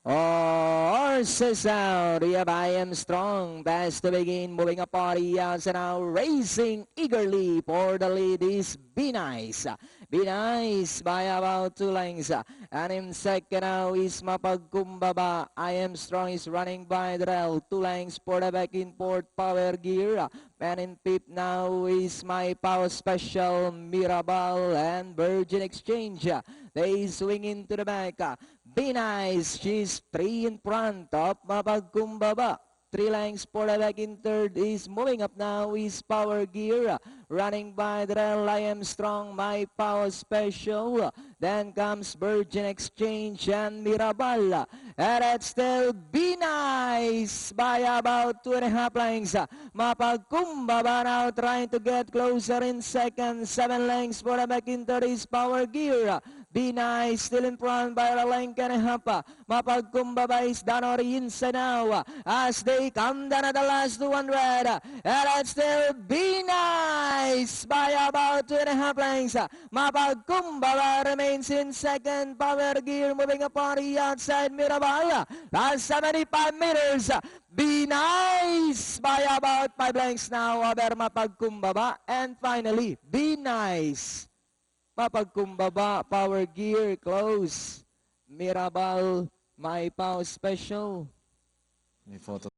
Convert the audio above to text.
Horses out. Yep, I am strong. Best to begin. Moving up party outs and now racing eagerly for the lead is Be Nice. Be Nice by about 2 lengths. And in second now is Mapagkumbaba. I am strong is running by the rail. 2 lengths for the back in port Power Gear. And in fifth now is My Power Special, Mirabal and Virgin Exchange. They swing into the back. Be Nice, she's 3 in front of Mapagkumbaba. 3 lengths for the back in third is moving up now is Power Gear. Running by the rail, I am strong, My Power Special. Then comes Virgin Exchange and Mirabal. And it's still Be Nice by about 2.5 lengths. Mapagkumbaba now trying to get closer in second. 7 lengths for the back in third is Power Gear. Be Nice still in front by a length and a half. Mapagkumbaba is down or inside now as they come down at the last 200. And it's still Be Nice by about 2.5 lengths. Mapagkumbaba remains in second. Power Gear moving upon the outside. Mirabal last 75 meters. Be Nice by about 5 lengths now over Mapagkumbaba. And finally, Be Nice. Mapagkumbaba, Power Gear, close. Mirabal, My Power Special. May photo.